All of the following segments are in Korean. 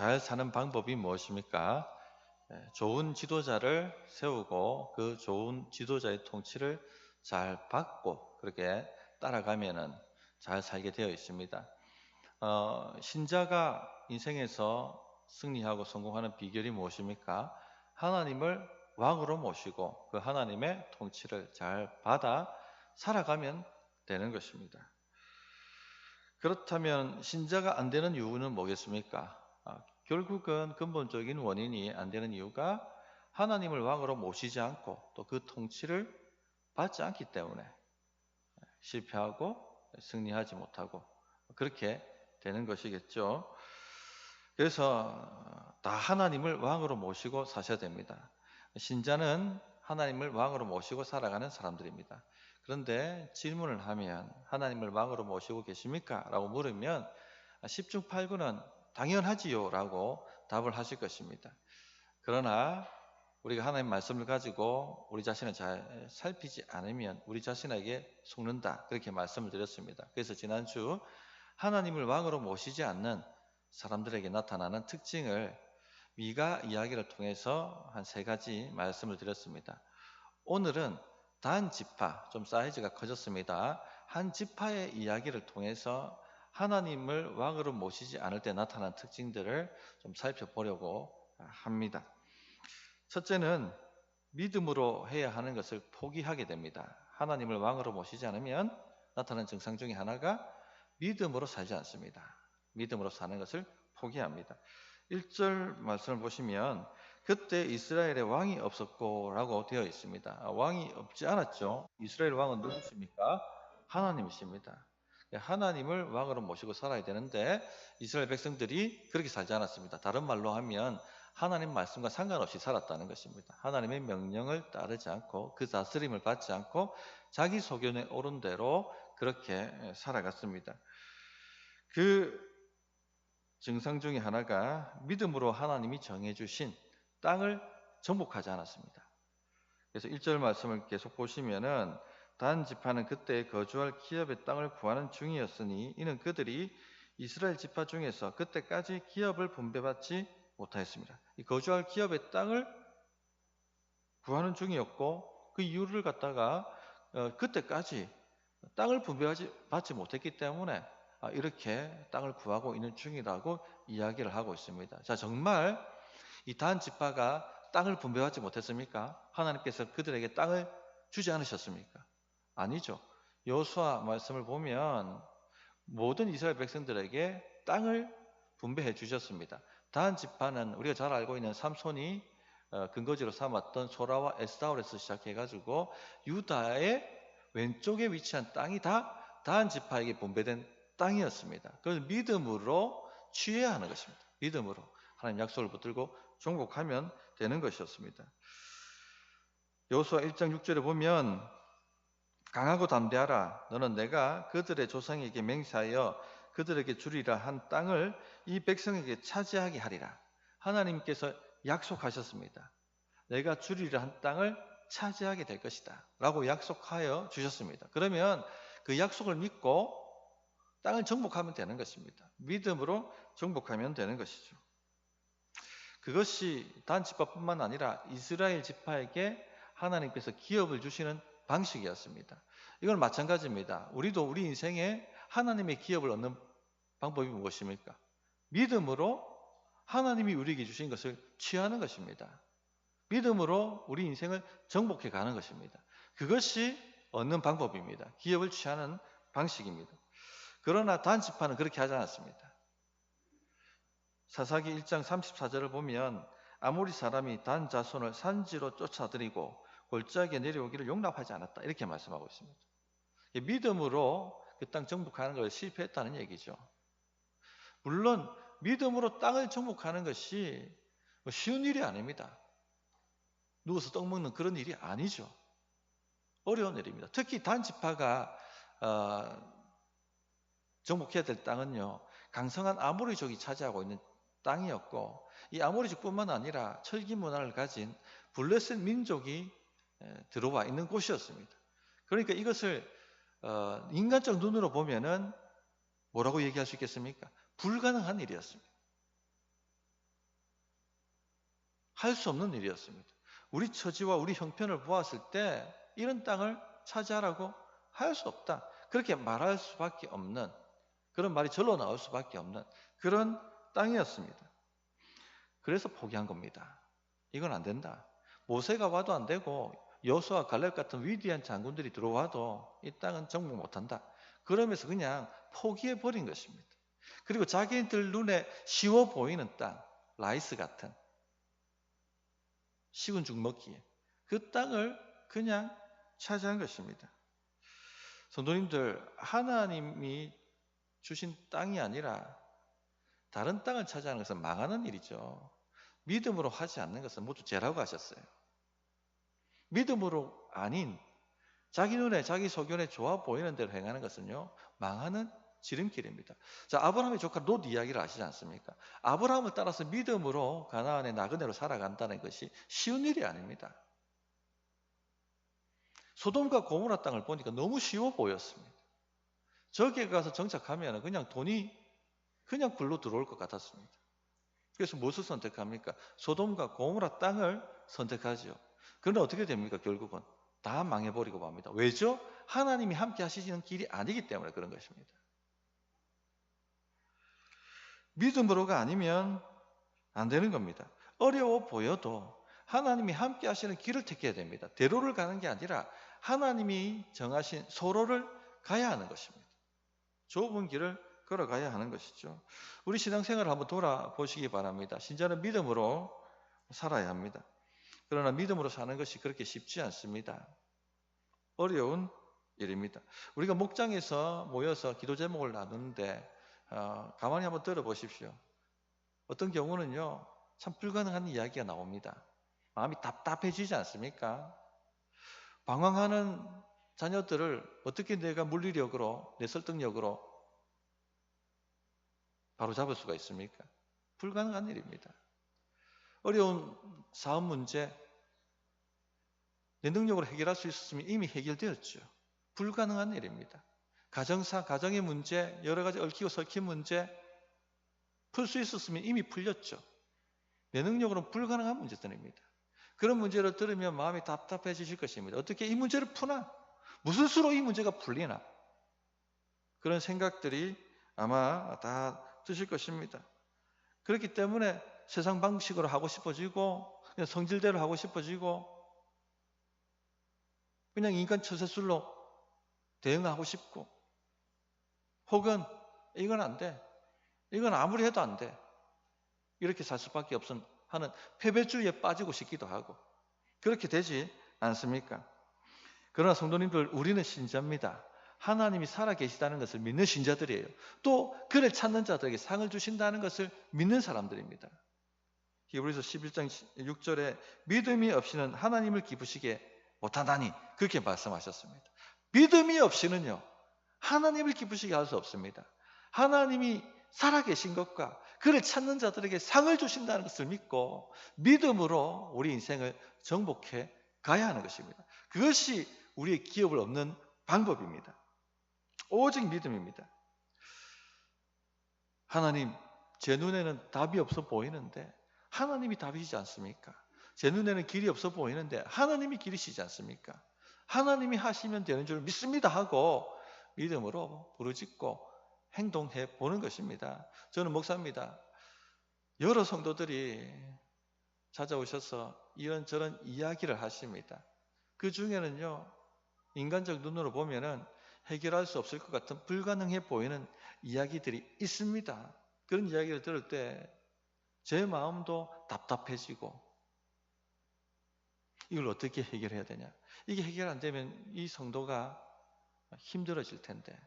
잘 사는 방법이 무엇입니까? 좋은 지도자를 세우고 그 좋은 지도자의 통치를 잘 받고 그렇게 따라가면은 잘 살게 되어 있습니다. 신자가 인생에서 승리하고 성공하는 비결이 무엇입니까? 하나님을 왕으로 모시고 그 하나님의 통치를 잘 받아 살아가면 되는 것입니다. 그렇다면 신자가 안 되는 이유는 뭐겠습니까? 결국은 근본적인 원인이 안 되는 이유가 하나님을 왕으로 모시지 않고 또 그 통치를 받지 않기 때문에 실패하고 승리하지 못하고 그렇게 되는 것이겠죠. 그래서 다 하나님을 왕으로 모시고 사셔야 됩니다. 신자는 하나님을 왕으로 모시고 살아가는 사람들입니다. 그런데 질문을 하면 하나님을 왕으로 모시고 계십니까? 라고 물으면 10중 8구는 당연하지요 라고 답을 하실 것입니다. 그러나 우리가 하나님 말씀을 가지고 우리 자신을 잘 살피지 않으면 우리 자신에게 속는다, 그렇게 말씀을 드렸습니다. 그래서 지난주 하나님을 왕으로 모시지 않는 사람들에게 나타나는 특징을 미가 이야기를 통해서 한 3가지 말씀을 드렸습니다. 오늘은 단 지파, 좀 사이즈가 커졌습니다. 한 지파의 이야기를 통해서 하나님을 왕으로 모시지 않을 때 나타나는 특징들을 좀 살펴보려고 합니다. 첫째는 믿음으로 해야 하는 것을 포기하게 됩니다. 하나님을 왕으로 모시지 않으면 나타나는 증상 중에 하나가 믿음으로 살지 않습니다. 믿음으로 사는 것을 포기합니다. 1절 말씀을 보시면 그때 이스라엘에 왕이 없었고 라고 되어 있습니다. 왕이 없지 않았죠. 이스라엘 왕은 누구십니까? 하나님이십니다. 하나님을 왕으로 모시고 살아야 되는데 이스라엘 백성들이 그렇게 살지 않았습니다. 다른 말로 하면 하나님 말씀과 상관없이 살았다는 것입니다. 하나님의 명령을 따르지 않고 그 다스림을 받지 않고 자기 소견에 오른 대로 그렇게 살아갔습니다. 그 증상 중에 하나가 믿음으로 하나님이 정해주신 땅을 정복하지 않았습니다. 그래서 1절 말씀을 계속 보시면은 단 지파는 그때 거주할 기업의 땅을 구하는 중이었으니 이는 그들이 이스라엘 지파 중에서 그때까지 기업을 분배받지 못하였습니다. 이 거주할 기업의 땅을 구하는 중이었고 그 이유를 갖다가 그때까지 땅을 분배받지 못했기 때문에 이렇게 땅을 구하고 있는 중이라고 이야기를 하고 있습니다. 자, 정말 이 단 지파가 땅을 분배받지 못했습니까? 하나님께서 그들에게 땅을 주지 않으셨습니까? 아니죠. 여호수아 말씀을 보면 모든 이스라엘 백성들에게 땅을 분배해 주셨습니다. 단 지파는 우리가 잘 알고 있는 삼손이 근거지로 삼았던 소라와 에스다올에서 시작해가지고 유다의 왼쪽에 위치한 땅이 다 단 지파에게 분배된 땅이었습니다. 그래서 믿음으로 취해야 하는 것입니다. 믿음으로 하나님 약속을 붙들고 정복하면 되는 것이었습니다. 여호수아 1장 6절에 보면 강하고 담대하라. 너는 내가 그들의 조상에게 맹세하여 그들에게 주리라 한 땅을 이 백성에게 차지하게 하리라. 하나님께서 약속하셨습니다. 내가 주리라 한 땅을 차지하게 될 것이다 라고 약속하여 주셨습니다. 그러면 그 약속을 믿고 땅을 정복하면 되는 것입니다. 믿음으로 정복하면 되는 것이죠. 그것이 단 지파뿐만 아니라 이스라엘 지파에게 하나님께서 기업을 주시는 방식이었습니다. 이건 마찬가지입니다. 우리도 우리 인생에 하나님의 기업을 얻는 방법이 무엇입니까? 믿음으로 하나님이 우리에게 주신 것을 취하는 것입니다. 믿음으로 우리 인생을 정복해 가는 것입니다. 그것이 얻는 방법입니다. 기업을 취하는 방식입니다. 그러나 단 지파는 그렇게 하지 않았습니다. 사사기 1장 34절을 보면 아모리 사람이 단 자손을 산지로 쫓아들이고 골짜기에 내려오기를 용납하지 않았다, 이렇게 말씀하고 있습니다. 믿음으로 그 땅 정복하는 걸 실패했다는 얘기죠. 물론 믿음으로 땅을 정복하는 것이 쉬운 일이 아닙니다. 누워서 떡 먹는 그런 일이 아니죠. 어려운 일입니다. 특히 단 지파가 정복해야 될 땅은요, 강성한 아모리족이 차지하고 있는 땅이었고, 이 아모리족뿐만 아니라 철기 문화를 가진 블레셋 민족이 들어와 있는 곳이었습니다. 그러니까 이것을 인간적 눈으로 보면은 뭐라고 얘기할 수 있겠습니까? 불가능한 일이었습니다. 할 수 없는 일이었습니다. 우리 처지와 우리 형편을 보았을 때 이런 땅을 차지하라고 할 수 없다. 그렇게 말할 수밖에 없는, 그런 말이 절로 나올 수밖에 없는 그런 땅이었습니다. 그래서 포기한 겁니다. 이건 안 된다. 모세가 와도 안 되고 여호수아 갈렙 같은 위대한 장군들이 들어와도 이 땅은 정복 못한다. 그러면서 그냥 포기해 버린 것입니다. 그리고 자기들 눈에 쉬워 보이는 땅, 라이스 같은 식은 죽 먹기에 그 땅을 그냥 차지한 것입니다. 성도님들, 하나님이 주신 땅이 아니라 다른 땅을 차지하는 것은 망하는 일이죠. 믿음으로 하지 않는 것은 모두 죄라고 하셨어요. 믿음으로 아닌 자기 눈에 자기 소견에 좋아 보이는 대로 행하는 것은요, 망하는 지름길입니다. 자, 아브라함의 조카 롯 이야기를 아시지 않습니까? 아브라함을 따라서 믿음으로 가나안의 나그네로 살아간다는 것이 쉬운 일이 아닙니다. 소돔과 고모라 땅을 보니까 너무 쉬워 보였습니다. 저기에 가서 정착하면 그냥 돈이 그냥 굴러 들어올 것 같았습니다. 그래서 무엇을 선택합니까? 소돔과 고모라 땅을 선택하죠. 그런데 어떻게 됩니까? 결국은 다 망해버리고 맙니다. 왜죠? 하나님이 함께 하시는 길이 아니기 때문에 그런 것입니다. 믿음으로가 아니면 안 되는 겁니다. 어려워 보여도 하나님이 함께 하시는 길을 택해야 됩니다. 대로를 가는 게 아니라 하나님이 정하신 소로를 가야 하는 것입니다. 좁은 길을 걸어가야 하는 것이죠. 우리 신앙생활을 한번 돌아보시기 바랍니다. 신자는 믿음으로 살아야 합니다. 그러나 믿음으로 사는 것이 그렇게 쉽지 않습니다. 어려운 일입니다. 우리가 목장에서 모여서 기도 제목을 나누는데 가만히 한번 들어보십시오. 어떤 경우는요, 참 불가능한 이야기가 나옵니다. 마음이 답답해지지 않습니까? 방황하는 자녀들을 어떻게 내가 물리력으로, 내 설득력으로 바로 잡을 수가 있습니까? 불가능한 일입니다. 어려운 사업 문제, 내 능력으로 해결할 수 있었으면 이미 해결되었죠. 불가능한 일입니다. 가정사, 가정의 문제, 여러 가지 얽히고 설킨 문제 풀 수 있었으면 이미 풀렸죠. 내 능력으로는 불가능한 문제들입니다. 그런 문제를 들으면 마음이 답답해지실 것입니다. 어떻게 이 문제를 푸나? 무슨 수로 이 문제가 풀리나? 그런 생각들이 아마 다 드실 것입니다. 그렇기 때문에 세상 방식으로 하고 싶어지고 그냥 성질대로 하고 싶어지고 그냥 인간 처세술로 대응하고 싶고 혹은 이건 안 돼. 이건 아무리 해도 안 돼. 이렇게 살 수밖에 없는 하는 패배주의에 빠지고 싶기도 하고 그렇게 되지 않습니까? 그러나 성도님들, 우리는 신자입니다. 하나님이 살아계시다는 것을 믿는 신자들이에요. 또 그를 찾는 자들에게 상을 주신다는 것을 믿는 사람들입니다. 히브리서 11장 6절에 믿음이 없이는 하나님을 기쁘시게 못하다니 그렇게 말씀하셨습니다. 믿음이 없이는요, 하나님을 기쁘시게 할 수 없습니다. 하나님이 살아계신 것과 그를 찾는 자들에게 상을 주신다는 것을 믿고 믿음으로 우리 인생을 정복해 가야 하는 것입니다. 그것이 우리의 기업을 얻는 방법입니다. 오직 믿음입니다. 하나님, 제 눈에는 답이 없어 보이는데 하나님이 답이시지 않습니까? 제 눈에는 길이 없어 보이는데 하나님이 길이시지 않습니까? 하나님이 하시면 되는 줄 믿습니다 하고 믿음으로 부르짖고 행동해 보는 것입니다. 저는 목사입니다. 여러 성도들이 찾아오셔서 이런저런 이야기를 하십니다. 그 중에는요, 인간적 눈으로 보면은 해결할 수 없을 것 같은 불가능해 보이는 이야기들이 있습니다. 그런 이야기를 들을 때 제 마음도 답답해지고 이걸 어떻게 해결해야 되냐. 이게 해결 안 되면 이 성도가 힘들어질 텐데,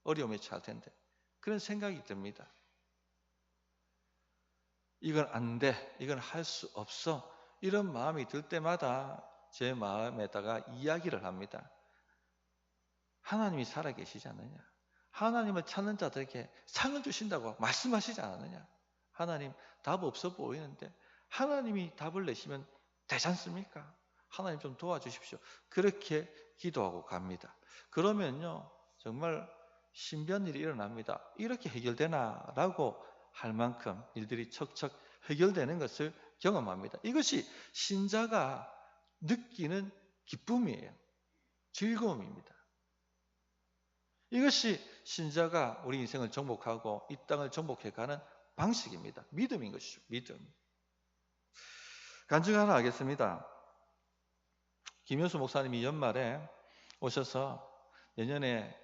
어려움에 처할 텐데 그런 생각이 듭니다. 이건 안 돼, 이건 할 수 없어, 이런 마음이 들 때마다 제 마음에다가 이야기를 합니다. 하나님이 살아계시지 않느냐? 하나님을 찾는 자들에게 상을 주신다고 말씀하시지 않았느냐? 하나님, 답 없어 보이는데 하나님이 답을 내시면 되지 않습니까? 하나님 좀 도와주십시오. 그렇게 기도하고 갑니다. 그러면요, 정말 신비한 일이 일어납니다. 이렇게 해결되나? 라고 할 만큼 일들이 척척 해결되는 것을 경험합니다. 이것이 신자가 느끼는 기쁨이에요. 즐거움입니다. 이것이 신자가 우리 인생을 정복하고 이 땅을 정복해가는 방식입니다. 믿음인 것이죠. 믿음. 간증 하나 하겠습니다. 김현수 목사님이 연말에 오셔서 내년에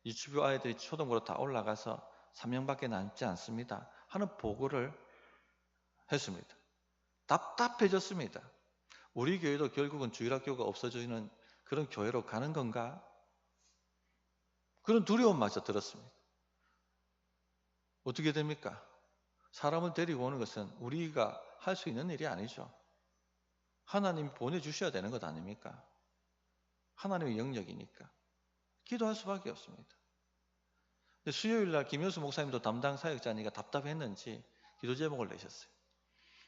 유치부 아이들이 초등부로 다 올라가서 3명밖에 남지 않습니다 하는 보고를 했습니다. 답답해졌습니다. 우리 교회도 결국은 주일학교가 없어지는 그런 교회로 가는 건가? 그런 두려움마저 들었습니다. 어떻게 됩니까? 사람을 데리고 오는 것은 우리가 할 수 있는 일이 아니죠. 하나님이 보내주셔야 되는 것 아닙니까? 하나님의 영역이니까 기도할 수밖에 없습니다. 근데 수요일날 김효수 목사님도 담당 사역자니까 답답했는지 기도 제목을 내셨어요.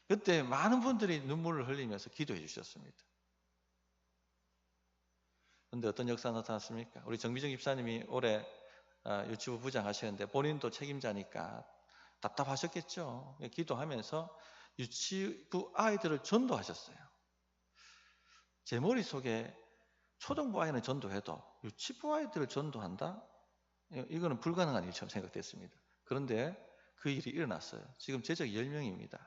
그때 많은 분들이 눈물을 흘리면서 기도해 주셨습니다. 그런데 어떤 역사가 나타났습니까? 우리 정비정 집사님이 올해 유치부 부장 하시는데 본인도 책임자니까 답답하셨겠죠. 기도하면서 유치부 아이들을 전도하셨어요. 제 머릿속에 초등부 아이는 전도해도 유치부 아이들을 전도한다? 이거는 불가능한 일처럼 생각됐습니다. 그런데 그 일이 일어났어요. 지금 제자가 10명입니다.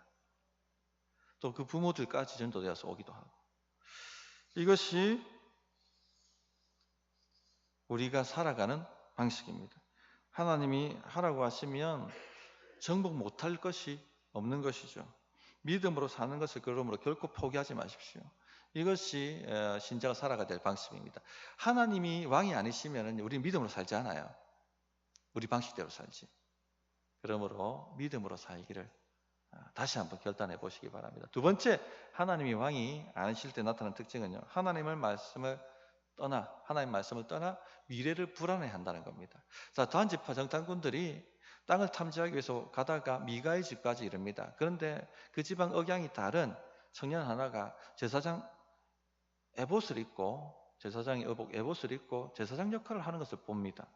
또 그 부모들까지 전도되어서 오기도 하고. 이것이 우리가 살아가는 방식입니다. 하나님이 하라고 하시면 정복 못할 것이 없는 것이죠. 믿음으로 사는 것을 그러므로 결코 포기하지 마십시오. 이것이 신자가 살아가야 될 방식입니다. 하나님이 왕이 아니시면 우리 믿음으로 살지 않아요. 우리 방식대로 살지. 그러므로 믿음으로 살기를 다시 한번 결단해 보시기 바랍니다. 두 번째, 하나님이 왕이 아니실 때 나타나는 특징은요, 하나님 말씀을 떠나 미래를 불안해한다는 겁니다. 자, 단지파 정탐꾼들이 땅을 탐지하기 위해서 가다가 미가의 집까지 이릅니다. 그런데 그 지방 억양이 다른 청년 하나가 제사장 에봇을 입고, 제사장의 의복 에봇을 입고 제사장 역할을 하는 것을 봅니다.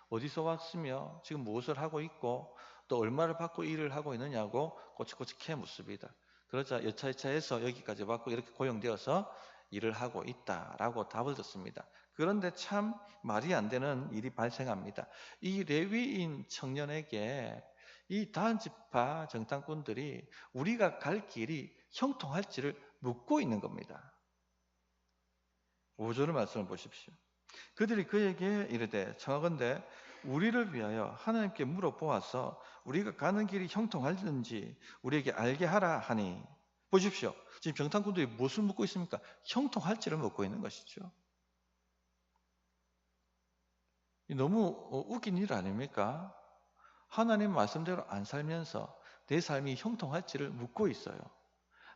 어디서 왔으며 지금 무엇을 하고 있고 또 얼마를 받고 일을 하고 있느냐고 꼬치꼬치 캐 묻습니다. 그러자 여차여차해서 여기까지 왔고 이렇게 고용되어서 일을 하고 있다라고 답을 듣습니다. 그런데 참 말이 안 되는 일이 발생합니다. 이 레위인 청년에게 이 단지파 정탐꾼들이 우리가 갈 길이 형통할지를 묻고 있는 겁니다. 5절의 말씀을 보십시오. 그들이 그에게 이르되 청하건대 우리를 위하여 하나님께 물어보아서 우리가 가는 길이 형통할는지 우리에게 알게 하라 하니. 보십시오. 지금 정탐꾼들이 무엇을 묻고 있습니까? 형통할지를 묻고 있는 것이죠. 너무 웃긴 일 아닙니까? 하나님 말씀대로 안 살면서 내 삶이 형통할지를 묻고 있어요.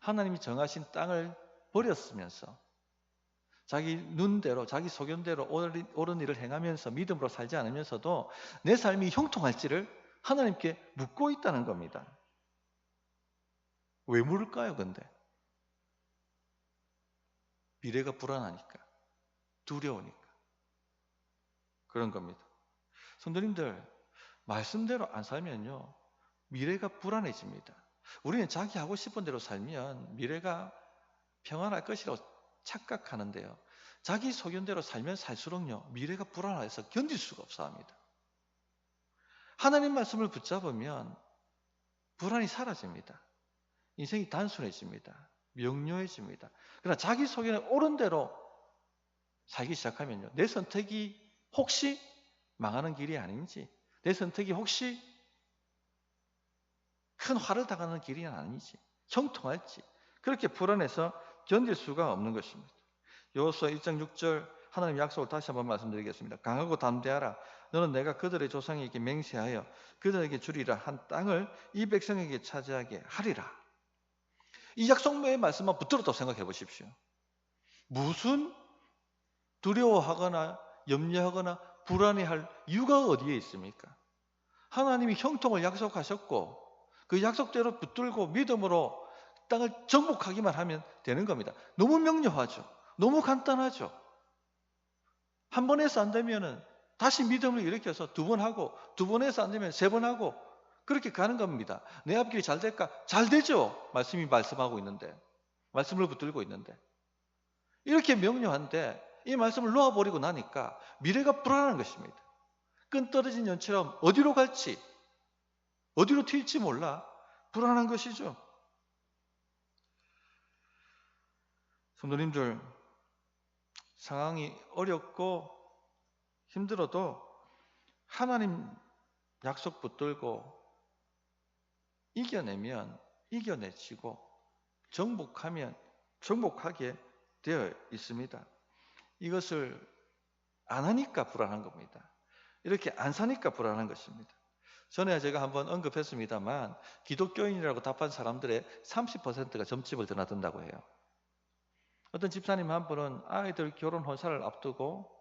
하나님이 정하신 땅을 버렸으면서 자기 눈대로, 자기 소견대로 옳은 일을 행하면서 믿음으로 살지 않으면서도 내 삶이 형통할지를 하나님께 묻고 있다는 겁니다. 왜 물을까요, 근데? 미래가 불안하니까, 두려우니까. 그런 겁니다. 성도님들, 말씀대로 안 살면요, 미래가 불안해집니다. 우리는 자기 하고 싶은 대로 살면 미래가 평안할 것이라고 착각하는데요, 자기 소견대로 살면 살수록요 미래가 불안해서 견딜 수가 없어 합니다. 하나님 말씀을 붙잡으면 불안이 사라집니다. 인생이 단순해집니다. 명료해집니다. 그러나 자기 소견에 옳은 대로 살기 시작하면요, 내 선택이 혹시 망하는 길이 아닌지, 내 선택이 혹시 큰 화를 당하는 길이 아닌지, 형통할지, 그렇게 불안해서 견딜 수가 없는 것입니다. 여호수아 1장 6절 하나님 약속을 다시 한번 말씀드리겠습니다. 강하고 담대하라. 너는 내가 그들의 조상에게 맹세하여 그들에게 주리라 한 땅을 이 백성에게 차지하게 하리라. 이 약속의 말씀만 붙들었다고 생각해 보십시오. 무슨 두려워하거나 염려하거나 불안해할 이유가 어디에 있습니까? 하나님이 형통을 약속하셨고 그 약속대로 붙들고 믿음으로 땅을 정복하기만 하면 되는 겁니다. 너무 명료하죠. 너무 간단하죠. 한 번 해서 안 되면은 다시 믿음을 일으켜서 두 번 하고, 두 번 해서 안 되면 세 번 하고, 그렇게 가는 겁니다. 내 앞길이 잘 될까? 잘 되죠. 말씀이 말씀하고 있는데, 말씀을 붙들고 있는데. 이렇게 명료한데 이 말씀을 놓아버리고 나니까 미래가 불안한 것입니다. 끈 떨어진 연처럼 어디로 갈지, 어디로 튈지 몰라 불안한 것이죠. 성도님들, 상황이 어렵고 힘들어도 하나님 약속 붙들고 이겨내면 이겨내치고 정복하면 정복하게 되어 있습니다. 이것을 안 하니까 불안한 겁니다. 이렇게 안 사니까 불안한 것입니다. 전에 제가 한번 언급했습니다만 기독교인이라고 답한 사람들의 30%가 점집을 드나든다고 해요. 어떤 집사님 한 분은 아이들 결혼 혼사를 앞두고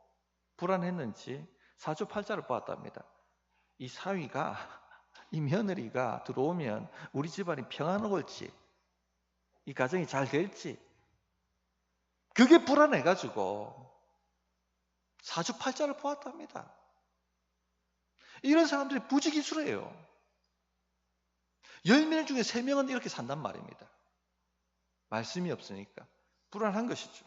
불안했는지 사주팔자를 보았답니다. 이 사위가, 이 며느리가 들어오면 우리 집안이 평안할지, 이 가정이 잘 될지, 그게 불안해가지고 사주팔자를 보았답니다. 이런 사람들이 부지기수래요. 10명 중에 3명은 이렇게 산단 말입니다. 말씀이 없으니까 불안한 것이죠.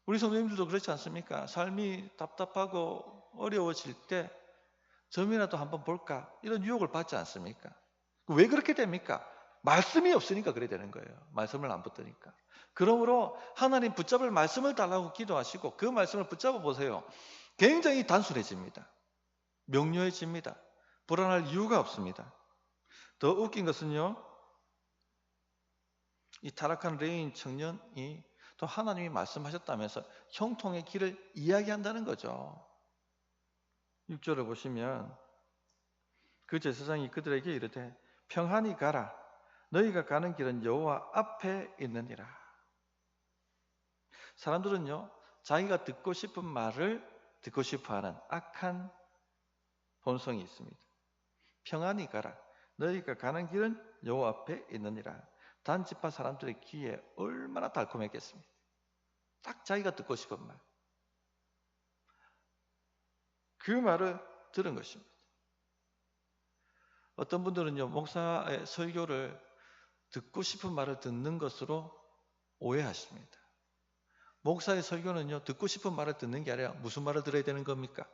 우리 성도님들도 그렇지 않습니까? 삶이 답답하고 어려워질 때 점이라도 한번 볼까? 이런 유혹을 받지 않습니까? 왜 그렇게 됩니까? 말씀이 없으니까 그래 되는 거예요. 말씀을 안 붙드니까. 그러므로 하나님 붙잡을 말씀을 달라고 기도하시고 그 말씀을 붙잡아 보세요. 굉장히 단순해집니다. 명료해집니다. 불안할 이유가 없습니다. 더 웃긴 것은요, 이 타락한 레인 청년이 또 하나님이 말씀하셨다면서 형통의 길을 이야기한다는 거죠. 6절을 보시면 그 제사장이 그들에게 이르되 평안히 가라. 너희가 가는 길은 여호와 앞에 있느니라. 사람들은요, 자기가 듣고 싶은 말을 듣고 싶어하는 악한 본성이 있습니다. 평안히 가라. 너희가 가는 길은 여호와 앞에 있느니라. 단지파 사람들의 귀에 얼마나 달콤했겠습니까? 딱 자기가 듣고 싶은 말. 그 말을 들은 것입니다. 어떤 분들은요, 목사의 설교를 듣고 싶은 말을 듣는 것으로 오해하십니다. 목사의 설교는요, 듣고 싶은 말을 듣는 게 아니라 무슨 말을 들어야 되는 겁니까?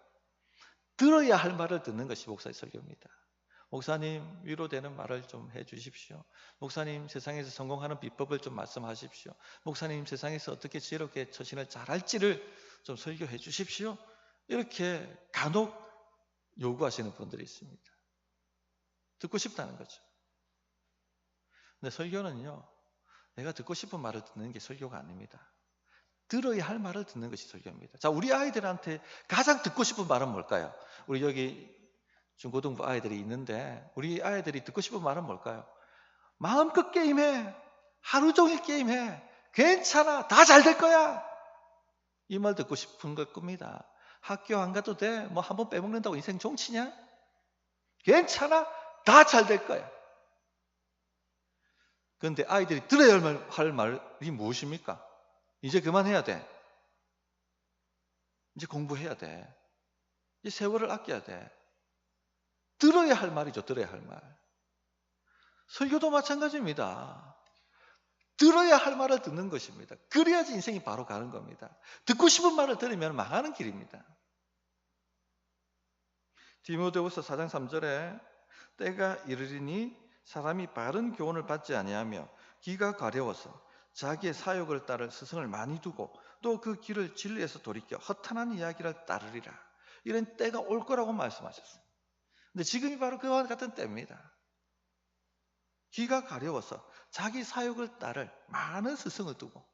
들어야 할 말을 듣는 것이 목사의 설교입니다. 목사님, 위로되는 말을 좀 해주십시오. 목사님, 세상에서 성공하는 비법을 좀 말씀하십시오. 목사님, 세상에서 어떻게 지혜롭게 처신을 잘할지를 좀 설교해 주십시오. 이렇게 간혹 요구하시는 분들이 있습니다. 듣고 싶다는 거죠. 근데 설교는요, 내가 듣고 싶은 말을 듣는 게 설교가 아닙니다. 들어야 할 말을 듣는 것이 설교입니다. 자, 우리 아이들한테 가장 듣고 싶은 말은 뭘까요? 우리 여기 중고등부 아이들이 있는데 우리 아이들이 듣고 싶은 말은 뭘까요? 마음껏 게임해. 하루 종일 게임해. 괜찮아. 다 잘 될 거야. 이 말 듣고 싶은 걸 겁니다. 학교 안 가도 돼. 뭐 한 번 빼먹는다고 인생 종치냐? 괜찮아. 다 잘 될 거야. 그런데 아이들이 들어야 할 말이 무엇입니까? 이제 그만해야 돼. 이제 공부해야 돼. 이제 세월을 아껴야 돼. 들어야 할 말이죠. 들어야 할 말. 설교도 마찬가지입니다. 들어야 할 말을 듣는 것입니다. 그래야지 인생이 바로 가는 겁니다. 듣고 싶은 말을 들으면 망하는 길입니다. 디모데후서 4장 3절에 때가 이르리니 사람이 바른 교훈을 받지 아니하며 귀가 가려워서 자기의 사욕을 따를 스승을 많이 두고 또 그 길을 진리에서 돌이켜 허탄한 이야기를 따르리라. 이런 때가 올 거라고 말씀하셨어요. 근데 지금이 바로 그와 같은 때입니다. 귀가 가려워서 자기 사욕을 따를 많은 스승을 두고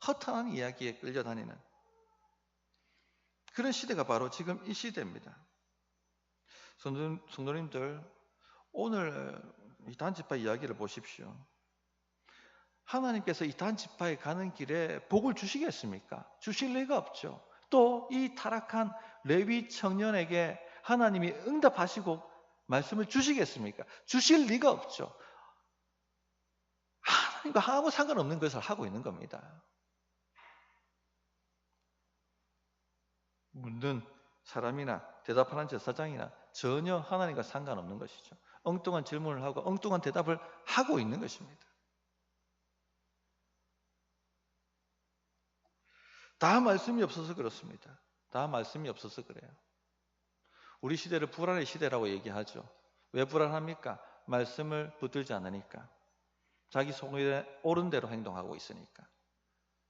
허탄한 이야기에 끌려다니는 그런 시대가 바로 지금 이 시대입니다. 성도님들, 오늘 이 단지파 이야기를 보십시오. 하나님께서 이 단지파에 가는 길에 복을 주시겠습니까? 주실 리가 없죠. 또 이 타락한 레위 청년에게 하나님이 응답하시고 말씀을 주시겠습니까? 주실 리가 없죠. 하나님과 아무 상관없는 것을 하고 있는 겁니다. 묻는 사람이나 대답하는 제사장이나 전혀 하나님과 상관없는 것이죠. 엉뚱한 질문을 하고 엉뚱한 대답을 하고 있는 것입니다. 다 말씀이 없어서 그렇습니다. 다 말씀이 없어서 그래요. 우리 시대를 불안의 시대라고 얘기하죠. 왜 불안합니까? 말씀을 붙들지 않으니까. 자기 속에 옳은 대로 행동하고 있으니까.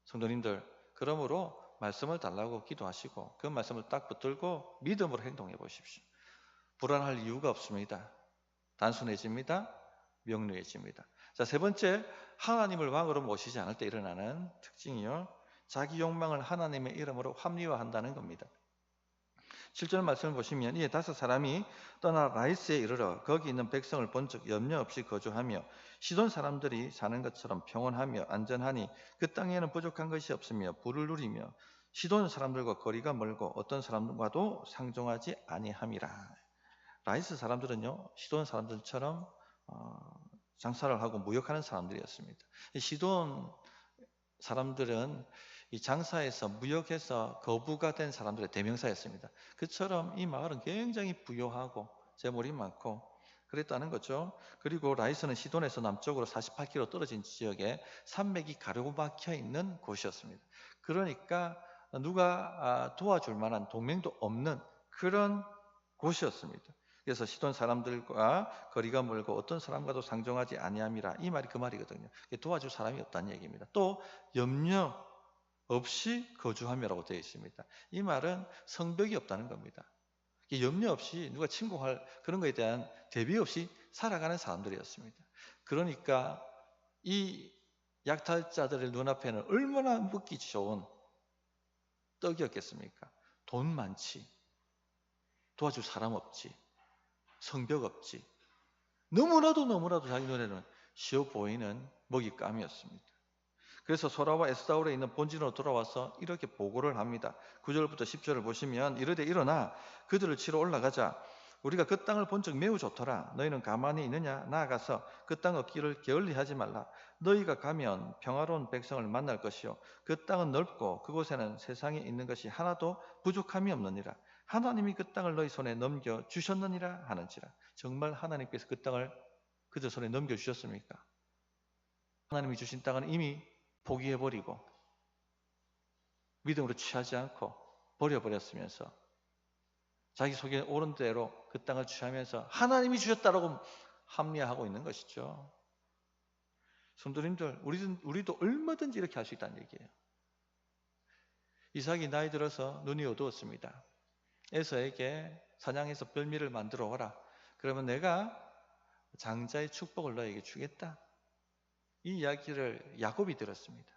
성도님들, 그러므로 말씀을 달라고 기도하시고 그 말씀을 딱 붙들고 믿음으로 행동해 보십시오. 불안할 이유가 없습니다. 단순해집니다. 명료해집니다. 자, 세 번째, 하나님을 왕으로 모시지 않을 때 일어나는 특징이요. 자기 욕망을 하나님의 이름으로 합리화한다는 겁니다. 7절 말씀을 보시면 이에 5사람이 떠나 라이스에 이르러 거기 있는 백성을 본즉 염려 없이 거주하며 시돈 사람들이 사는 것처럼 평온하며 안전하니 그 땅에는 부족한 것이 없으며 부를 누리며 시돈 사람들과 거리가 멀고 어떤 사람과도 상종하지 아니함이라. 라이스 사람들은요, 시돈 사람들처럼 장사를 하고 무역하는 사람들이었습니다. 시돈 사람들은 이 장사에서 무역해서 거부가 된 사람들의 대명사였습니다. 그처럼 이 마을은 굉장히 부유하고 재물이 많고 그랬다는 거죠. 그리고 라이스는 시돈에서 남쪽으로 48km 떨어진 지역에 산맥이 가로막혀 있는 곳이었습니다. 그러니까 누가 도와줄 만한 동맹도 없는 그런 곳이었습니다. 그래서 시돈 사람들과 거리가 멀고 어떤 사람과도 상종하지 아니함이라. 이 말이 그 말이거든요. 도와줄 사람이 없다는 얘기입니다. 또 염려 없이 거주하며라고 되어 있습니다. 이 말은 성벽이 없다는 겁니다. 염려 없이 누가 침공할 그런 것에 대한 대비 없이 살아가는 사람들이었습니다. 그러니까 이 약탈자들의 눈앞에는 얼마나 먹기 좋은 떡이었겠습니까? 돈 많지, 도와줄 사람 없지, 성벽 없지, 너무나도 자기 눈에는 쉬워 보이는 먹잇감이었습니다. 그래서 소라와 에스다울에 있는 본진으로 돌아와서 이렇게 보고를 합니다. 9절부터 10절을 보시면 이르되 일어나 그들을 치러 올라가자. 우리가 그 땅을 본즉 매우 좋더라. 너희는 가만히 있느냐? 나아가서 그 땅 얻기를 게을리하지 말라. 너희가 가면 평화로운 백성을 만날 것이요 그 땅은 넓고 그곳에는 세상에 있는 것이 하나도 부족함이 없느니라. 하나님이 그 땅을 너희 손에 넘겨주셨느니라 하는지라. 정말 하나님께서 그 땅을 그들 손에 넘겨주셨습니까? 하나님이 주신 땅은 이미 포기해버리고 믿음으로 취하지 않고 버려버렸으면서 자기 속에 옳은 대로 그 땅을 취하면서 하나님이 주셨다라고 합리화하고 있는 것이죠. 성도님들, 우리도 얼마든지 이렇게 할 수 있다는 얘기예요. 이삭이 나이 들어서 눈이 어두웠습니다. 에서에게 사냥해서 별미를 만들어 오라. 그러면 내가 장자의 축복을 너에게 주겠다. 이 이야기를 야곱이 들었습니다.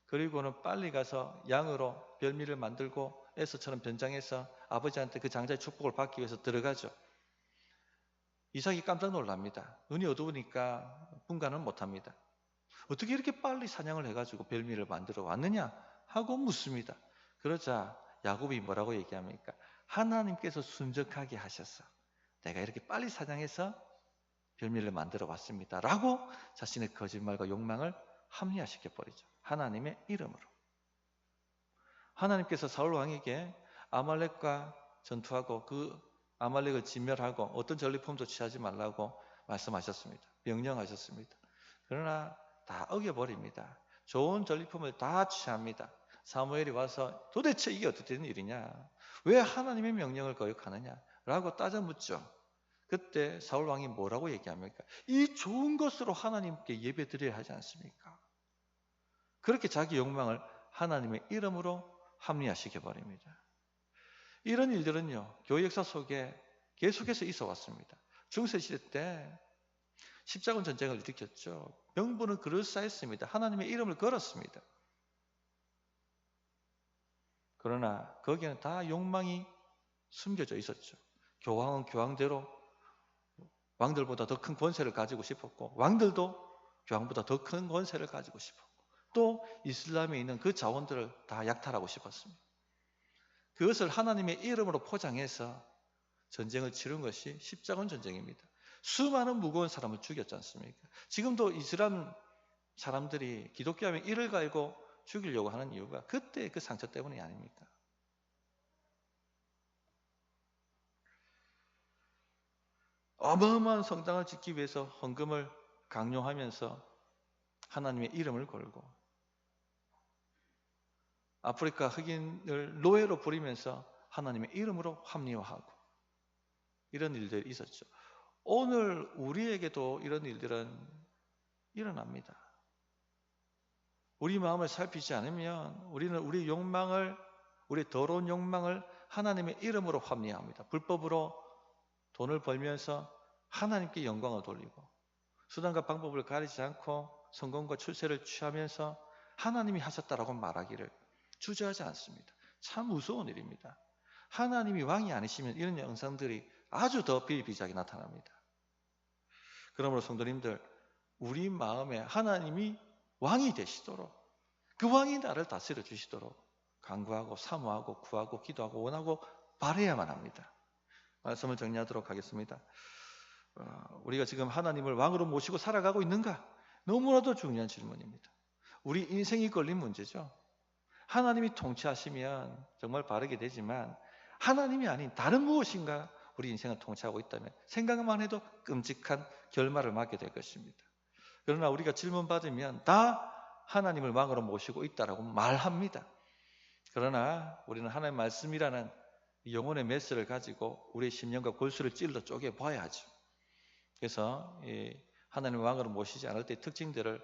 그리고는 빨리 가서 양으로 별미를 만들고 에서처럼 변장해서 아버지한테 그 장자의 축복을 받기 위해서 들어가죠. 이삭이 깜짝 놀랍니다. 눈이 어두우니까 분간을 못합니다. 어떻게 이렇게 빨리 사냥을 해가지고 별미를 만들어 왔느냐 하고 묻습니다. 그러자 야곱이 뭐라고 얘기합니까? 하나님께서 순적하게 하셔서 내가 이렇게 빨리 사냥해서 별미를 만들어 왔습니다 라고 자신의 거짓말과 욕망을 합리화시켜버리죠. 하나님의 이름으로. 하나님께서 사울 왕에게 아말렉과 전투하고 그 아말렉을 진멸하고 어떤 전리품도 취하지 말라고 말씀하셨습니다. 명령하셨습니다. 그러나 다 어겨버립니다. 좋은 전리품을 다 취합니다. 사무엘이 와서 도대체 이게 어떻게 된 일이냐? 왜 하나님의 명령을 거역하느냐? 라고 따져 묻죠. 그때 사울 왕이 뭐라고 얘기합니까? 이 좋은 것으로 하나님께 예배 드려야 하지 않습니까? 그렇게 자기 욕망을 하나님의 이름으로 합리화시켜버립니다. 이런 일들은요, 교회 역사 속에 계속해서 있어 왔습니다. 중세시대 때 십자군 전쟁을 일으켰죠. 명분은 그럴싸했습니다. 하나님의 이름을 걸었습니다. 그러나 거기에는 다 욕망이 숨겨져 있었죠. 교황은 교황대로 왕들보다 더 큰 권세를 가지고 싶었고, 왕들도 교황보다 더 큰 권세를 가지고 싶었고, 또 이슬람에 있는 그 자원들을 다 약탈하고 싶었습니다. 그것을 하나님의 이름으로 포장해서 전쟁을 치른 것이 십자군 전쟁입니다. 수많은 무거운 사람을 죽였지 않습니까? 지금도 이슬람 사람들이 기독교하면 이를 갈고 죽이려고 하는 이유가 그때 그 상처 때문이 아닙니까? 어마어마한 성당을 짓기 위해서 헌금을 강요하면서 하나님의 이름을 걸고, 아프리카 흑인을 노예로 부리면서 하나님의 이름으로 합리화하고, 이런 일들이 있었죠. 오늘 우리에게도 이런 일들은 일어납니다. 우리 마음을 살피지 않으면 우리는 우리 욕망을, 우리 더러운 욕망을 하나님의 이름으로 합리화합니다. 불법으로 돈을 벌면서 하나님께 영광을 돌리고, 수단과 방법을 가리지 않고 성공과 출세를 취하면서 하나님이 하셨다라고 말하기를 주저하지 않습니다. 참 무서운 일입니다. 하나님이 왕이 아니시면 이런 영상들이 아주 더 비일비재하게 나타납니다. 그러므로 성도님들, 우리 마음에 하나님이 왕이 되시도록, 그 왕이 나를 다스려 주시도록 간구하고 사모하고 구하고 기도하고 원하고 바라야만 합니다. 말씀을 정리하도록 하겠습니다. 우리가 지금 하나님을 왕으로 모시고 살아가고 있는가? 너무나도 중요한 질문입니다. 우리 인생이 걸린 문제죠. 하나님이 통치하시면 정말 바르게 되지만, 하나님이 아닌 다른 무엇인가 우리 인생을 통치하고 있다면 생각만 해도 끔찍한 결말을 맞게 될 것입니다. 그러나 우리가 질문받으면 다 하나님을 왕으로 모시고 있다라고 말합니다. 그러나 우리는 하나님의 말씀이라는 영혼의 메스를 가지고 우리의 심령과 골수를 찔러 쪼개 봐야 하죠. 그래서 하나님의 왕으로 모시지 않을 때의 특징들을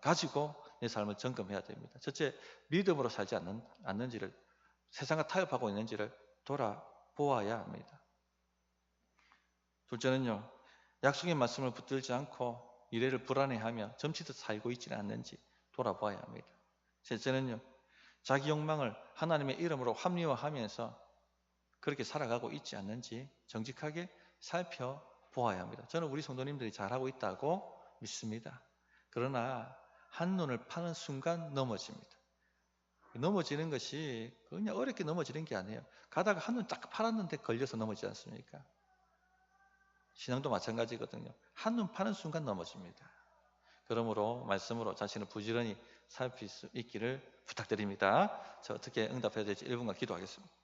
가지고 내 삶을 점검해야 됩니다. 첫째, 믿음으로 살지 않는지를, 세상과 타협하고 있는지를 돌아보아야 합니다. 둘째는요, 약속의 말씀을 붙들지 않고 미래를 불안해하며 점치듯 살고 있지는 않는지 돌아봐야 합니다. 셋째는요, 자기 욕망을 하나님의 이름으로 합리화하면서 그렇게 살아가고 있지 않는지 정직하게 살펴보아야 합니다. 저는 우리 성도님들이 잘하고 있다고 믿습니다. 그러나 한눈을 파는 순간 넘어집니다. 넘어지는 것이 그냥 어렵게 넘어지는 게 아니에요. 가다가 한눈 딱 팔았는데 걸려서 넘어지지 않습니까? 신앙도 마찬가지거든요. 한눈 파는 순간 넘어집니다. 그러므로 말씀으로 자신을 부지런히 살필 수 있기를 부탁드립니다. 저 어떻게 응답해야 될지 1분간 기도하겠습니다.